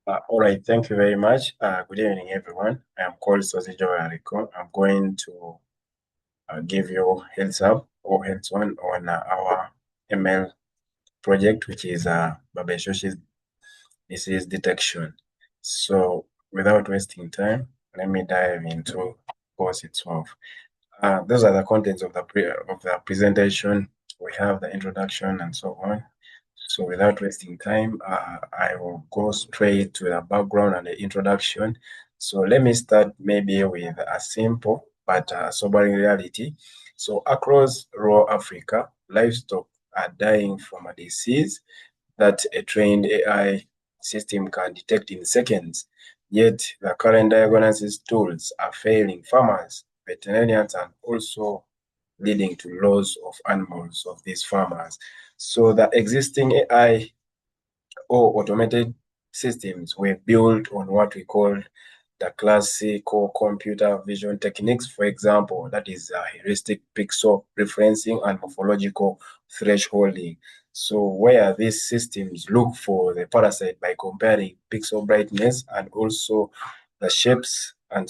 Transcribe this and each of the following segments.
All right, thank you very much. Good evening, everyone. I am called Sosijo Ariko. I'm going to give you heads up or heads on our ML project, which is Babesiosis disease detection. So, without wasting time, let me dive into course itself. Those are the contents of the presentation. We have the introduction and so on. So without wasting time, I will go straight to the background and the introduction. So let me start maybe with a simple but sobering reality. So across rural Africa, livestock are dying from a disease that a trained AI system can detect in seconds. Yet the current diagnosis tools are failing farmers, veterinarians, and also leading to loss of animals of these farmers. So the existing AI or automated systems were built on what we call the classical computer vision techniques, for example, that is heuristic pixel referencing and morphological thresholding. So where these systems look for the parasite by comparing pixel brightness and also the shapes and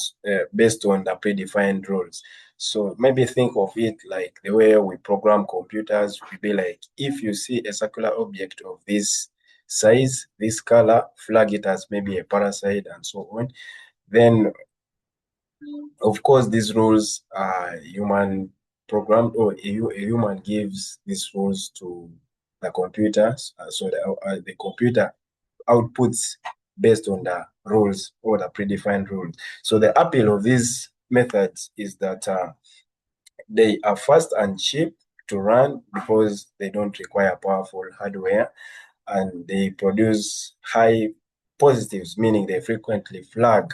based on the predefined rules. So maybe think of it like the way we program computers would be like, if you see a circular object of this size, this color, flag it as maybe a parasite and so on. Then, of course, these rules are human programmed, or a human gives these rules to the computer. So the computer outputs based on the rules or the predefined rules. So the appeal of these methods is that they are fast and cheap to run because they don't require powerful hardware, and they produce high positives, meaning they frequently flag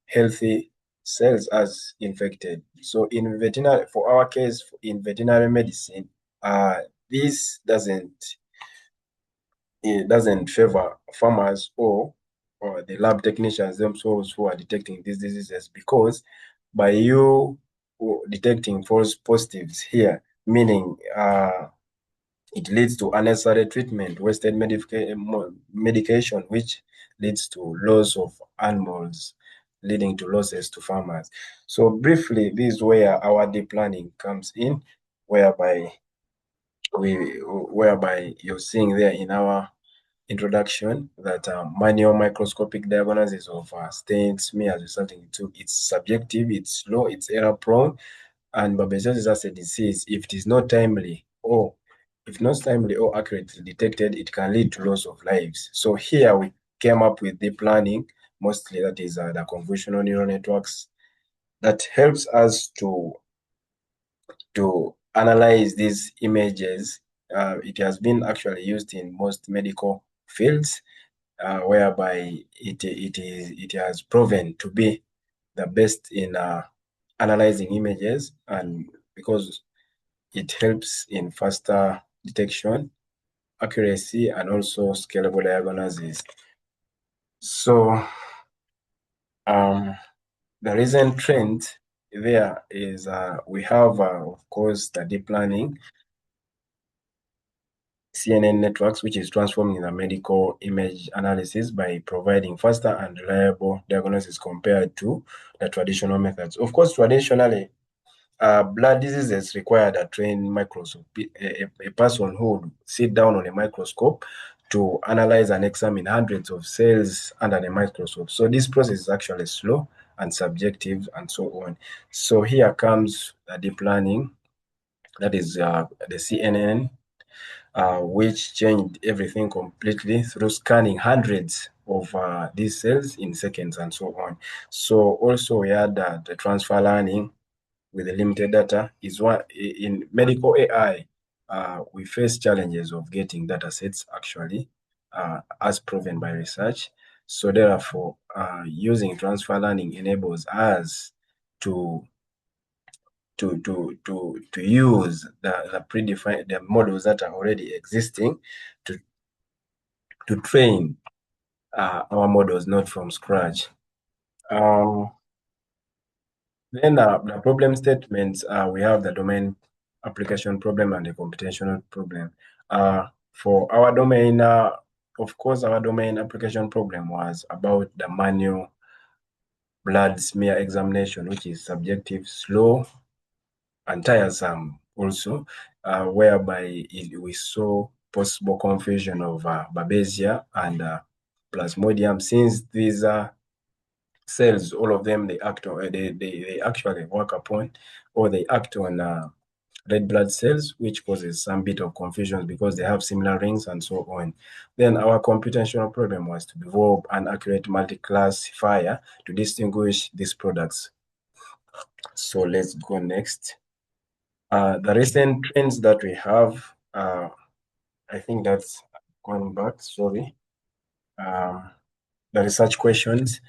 healthy cells as infected. So in veterinary, for our case, in veterinary medicine, this doesn't favor farmers or the lab technicians themselves who are detecting these diseases, because by you detecting false positives here, meaning it leads to unnecessary treatment, wasted medication, which leads to loss of animals, leading to losses to farmers. So briefly, this is where our deep learning comes in, whereby whereby you're seeing there in our introduction that manual microscopic diagnosis of stains, smears resulting to it's subjective, it's slow, it's error prone, and babesiosis as a disease, if it is not timely or if not timely or accurately detected, it can lead to loss of lives. So here we came up with deep learning, mostly that is the convolutional neural networks that helps us to analyze these images. It has been actually used in most medical fields, whereby it has proven to be the best in analyzing images, and because it helps in faster detection, accuracy, and also scalable diagnosis. So the recent trend there is we have, of course, the deep learning CNN networks, which is transforming the medical image analysis by providing faster and reliable diagnosis compared to the traditional methods. Of course, traditionally, blood diseases required a trained microscope, a person who would sit down on a microscope to analyze and examine hundreds of cells under the microscope. So this process is actually slow and subjective and so on. So here comes the deep learning, that is the CNN, which changed everything completely through scanning hundreds of these cells in seconds and so on. So also we had the transfer learning with the limited data is one in medical AI. We face challenges of getting data sets actually, as proven by research. So therefore, using transfer learning enables us to use the predefined the models that are already existing to train our models, not from scratch. Then the problem statements, we have the domain application problem and the computational problem. For our domain of course, our domain application problem was about the manual blood smear examination, which is subjective, slow, and tiresome also, whereby we saw possible confusion of Babesia and Plasmodium, since these are cells, all of them, they act on, they actually work upon, or they act on red blood cells, which causes some bit of confusion because they have similar rings and so on. Then our computational problem was to develop an accurate multi-classifier to distinguish these products. So let's go next. The recent trends that we have, I think that's going back, sorry. The research questions,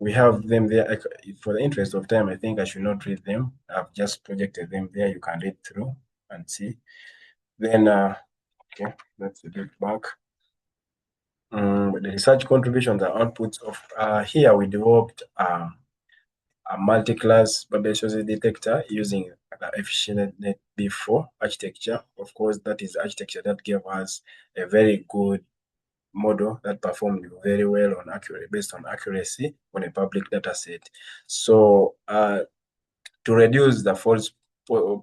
we have them there. For the interest of time, I think I should not read them. I've just projected them there. You can read through and see. Then, okay, let's get back. The research contributions and outputs of here we developed a multi-class Babesiosis detector using the efficient NetB4 architecture. Of course, that is architecture that gave us a very good model that performed very well on based on accuracy on a public data set. So to reduce the false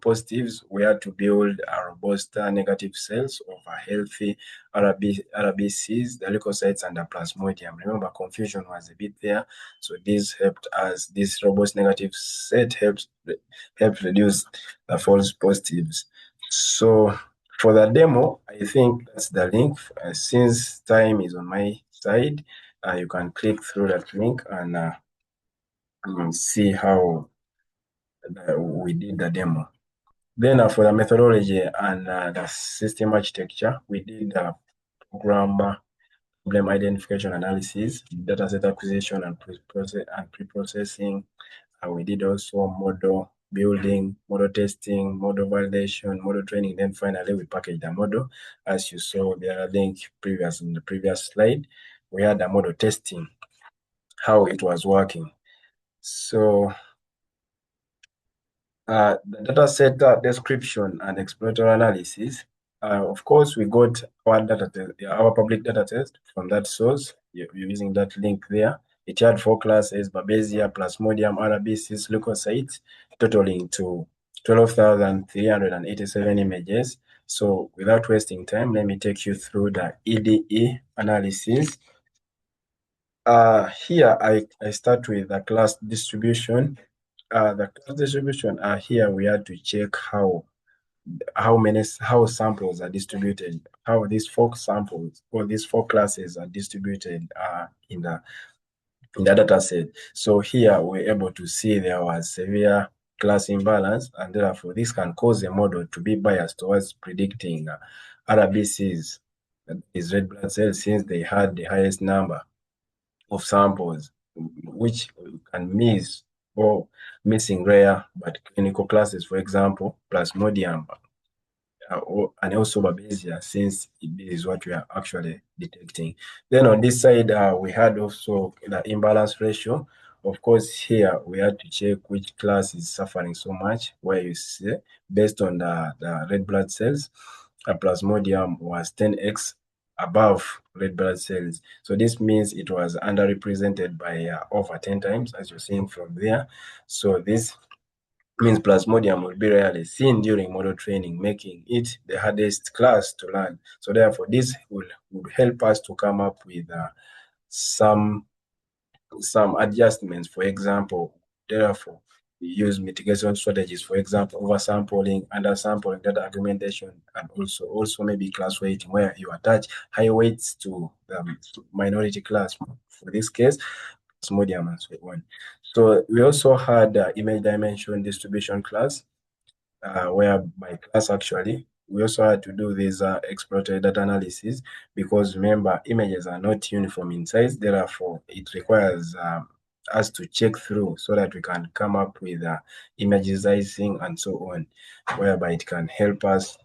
positives, we had to build a robust negative cells of a healthy RBCs, the leukocytes, and the plasmodium. Remember, confusion was a bit there. So this helped us, this robust negative set helps reduce the false positives. So for the demo, I think that's the link. Since time is on my side, you can click through that link and see how we did the demo. Then for the methodology and the system architecture, we did the problem identification analysis, dataset acquisition and pre-processing. We did also model building, model testing, model validation, model training. Then finally, we packaged the model. As you saw the link in the previous slide, we had the model testing, how it was working. So the data set description and exploratory analysis. Of course, we got our public data test from that source. You're using that link there. It had 4 classes: Babesia, Plasmodium, RBCs, leukocytes, totaling to 12,387 images. So without wasting time, let me take you through the EDE analysis. Here, I start with the class distribution. The class distribution, here we had to check how samples are distributed, how these 4 samples or these 4 classes are distributed in the data set. So here we're able to see there was severe class imbalance, and therefore this can cause a model to be biased towards predicting RBCs, that is red blood cells, since they had the highest number of samples, which can miss or missing rare but clinical classes, for example, Plasmodium and also Babesia, since this is what we are actually detecting. Then on this side, we had also the imbalance ratio. Of course, here we had to check which class is suffering so much, where you see, based on the red blood cells, a Plasmodium was 10x above red blood cells. So this means it was underrepresented by over 10 times, as you're seeing from there. So this means Plasmodium will be rarely seen during model training, making it the hardest class to learn. So therefore, this would help us to come up with some adjustments. For example, therefore, we use mitigation strategies, for example, oversampling, undersampling, data augmentation, and also maybe class weighting, where you attach high weights to the minority class. For this case, Plasmodium and so on. So we also had image dimension distribution class, where by class actually, we also had to do this exploratory data analysis, because remember, images are not uniform in size. Therefore, it requires us to check through so that we can come up with image sizing and so on, whereby it can help us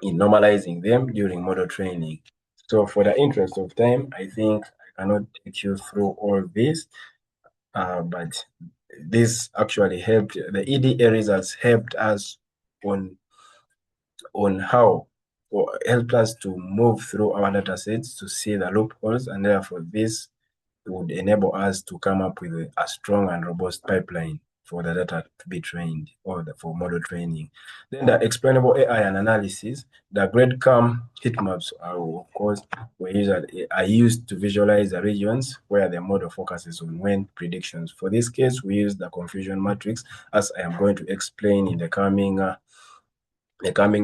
in normalizing them during model training. So for the interest of time, I think I cannot take you through all this, but this actually helped. The EDA results helped us on how or helped us to move through our data sets to see the loopholes, and therefore this would enable us to come up with a strong and robust pipeline for the data to be trained or for model training. Then the explainable AI and analysis, the gradcam heat maps are, of course, are used to visualize the regions where the model focuses on wind predictions. For this case, we use the confusion matrix, as I am going to explain in the coming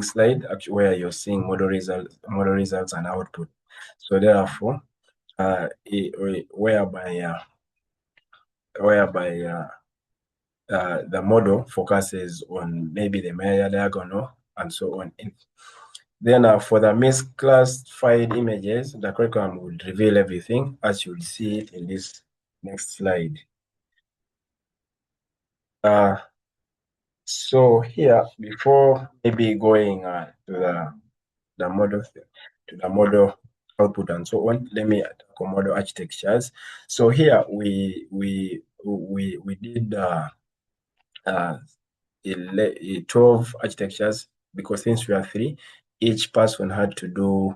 slide, actually, where you're seeing model results and output. So therefore, whereby the model focuses on maybe the Meyer diagonal and so on. Then for the misclassified images, the curriculum will reveal everything as you'll see it in this next slide. So here, before maybe going to the model output and so on, let me talk model architectures. So here we did 12 architectures, because since we are three, each person had to do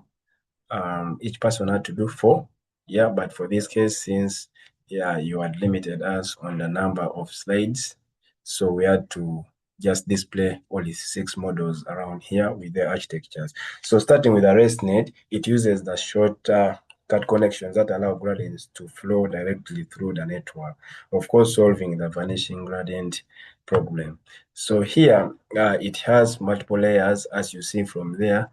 4. Yeah, but for this case, since you had limited us on the number of slides, so we had to just display only 6 models around here with their architectures. So starting with the RESTnet, it uses the short cut connections that allow gradients to flow directly through the network, of course solving the vanishing gradient problem. So here it has multiple layers, as you see from there.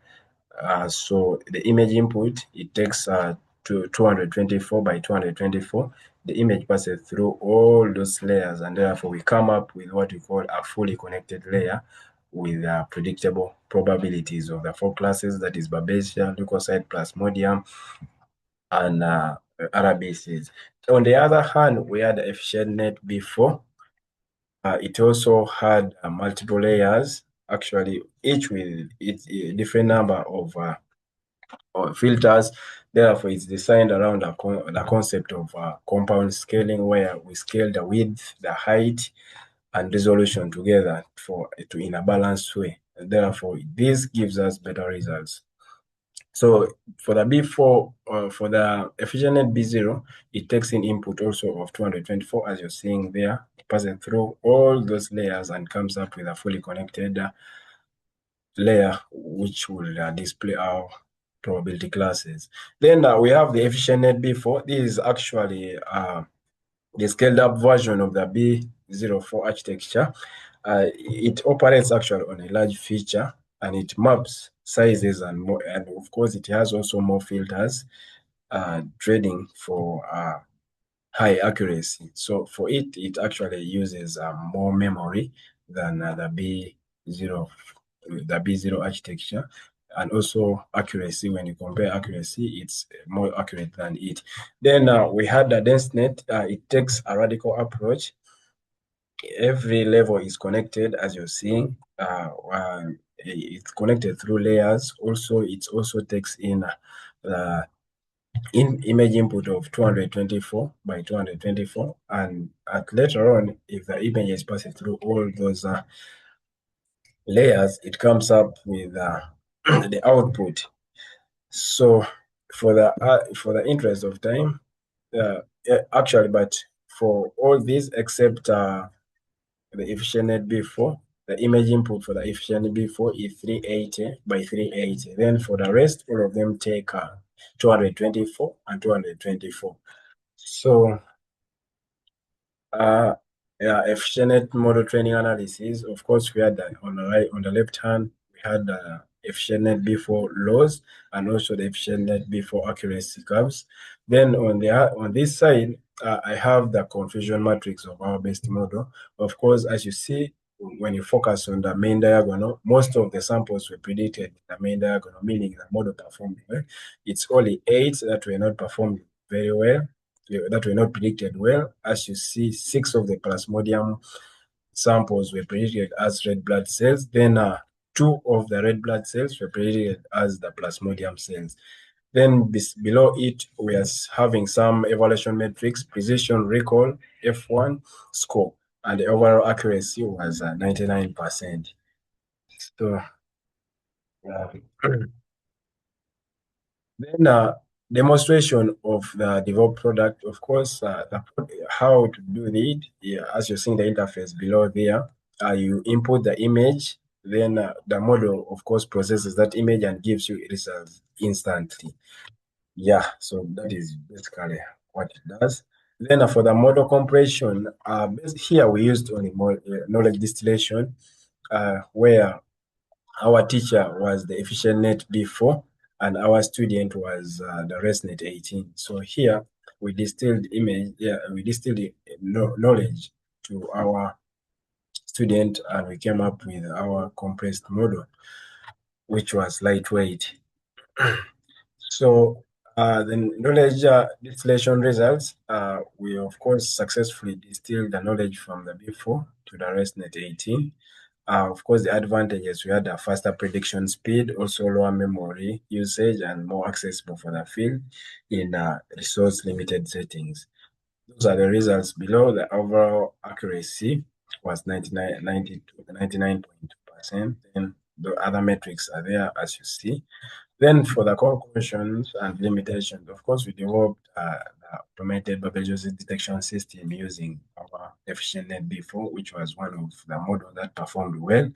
So the image input, it takes to 224 by 224. The image passes through all those layers, and therefore we come up with what we call a fully connected layer with predictable probabilities of the 4 classes, that is Babesia, leukocyte, Plasmodium, and RBCs. On the other hand, we had the efficient net before. It also had multiple layers, actually, each with its different number of filters. Therefore, it's designed around the concept of compound scaling, where we scale the width, the height, and resolution together in a balanced way. And therefore, this gives us better results. So for the B4, for the efficient B0, it takes in input also of 224, as you're seeing there, passing through all those layers and comes up with a fully connected layer, which will display our probability classes. Then we have the efficient net B4. This is actually the scaled up version of the B04 architecture. It operates actually on a large feature, and it maps sizes and more, and of course it has also more filters trading for high accuracy. So for it actually uses more memory than the B0 architecture, and also accuracy. When you compare accuracy, it's more accurate than it. Then we had the DenseNet. It takes a radical approach. Every level is connected, as you're seeing. It's connected through layers. Also, it also takes in image input of 224 by 224, and later on, if the image is passing through all those layers, it comes up with the output. So for the interest of time, actually, but for all these except the efficient B4, the image input for the efficient B4 is 380 by 380. Then for the rest, all of them take 224 and 224. So efficient model training analysis. Of course, we had that on the right, on the left hand, we had the efficient net before loss, and also the efficient net before accuracy curves. Then on this side, I have the confusion matrix of our best model. Of course, as you see, when you focus on the main diagonal, most of the samples were predicted in the main diagonal, meaning the model performed well. It's only 8 that were not performed very well, that were not predicted well. As you see, 6 of the Plasmodium samples were predicted as red blood cells. Then 2 of the red blood cells were predicted as the Plasmodium cells. Then below it, we are having some evaluation metrics: precision, recall, F1 score, and the overall accuracy was 99%. So Then demonstration of the developed product, of course, how to do it, yeah, as you're seeing the interface below there, you input the image, then the model, of course, processes that image and gives you results instantly. Yeah, so that is basically what it does. Then for the model compression, here we used only knowledge distillation, where our teacher was the efficient net before, and our student was the ResNet 18. So here we distilled image, yeah, we distilled knowledge to our student, and we came up with our compressed model, which was lightweight. So the knowledge distillation results, we of course successfully distilled the knowledge from the before to the ResNet 18. Of course, the advantages, we had a faster prediction speed, also lower memory usage, and more accessible for the field in resource limited settings. Those are the results below. The overall accuracy was 99.2%. And the other metrics are there, as you see. Then for the conclusions and limitations, of course, we developed the automated Babesiosis detection system using our efficient NetB4, which was one of the models that performed well.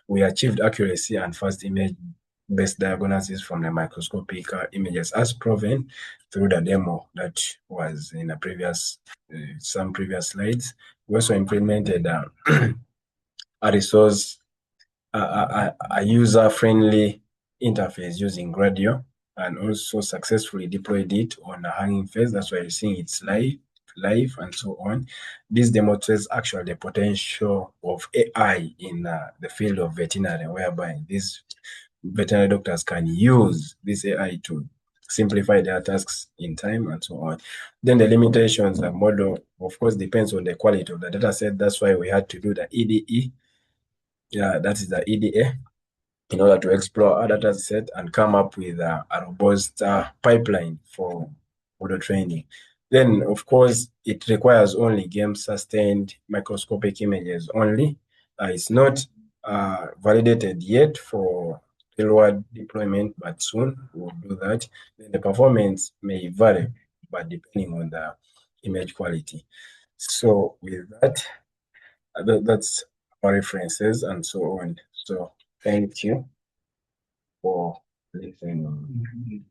We achieved accuracy and fast image-based diagnosis from the microscopic images, as proven through the demo that was in some previous slides. We also implemented a resource, a user-friendly interface using Gradio, and also successfully deployed it on a hanging phase. That's why you're seeing it's live, and so on. This demonstrates actually the potential of AI in the field of veterinary, whereby these veterinary doctors can use this AI to simplify their tasks in time and so on. Then the limitations, the model, of course, depends on the quality of the data set. That's why we had to do the EDE. Yeah, that is the EDA, in order to explore our data set and come up with a robust pipeline for model training. Then, of course, it requires only game-sustained microscopic images only. It's not validated yet for real-world deployment, but soon we'll do that. Then the performance may vary, but depending on the image quality. So with that, that's our references and so on. So thank you for listening.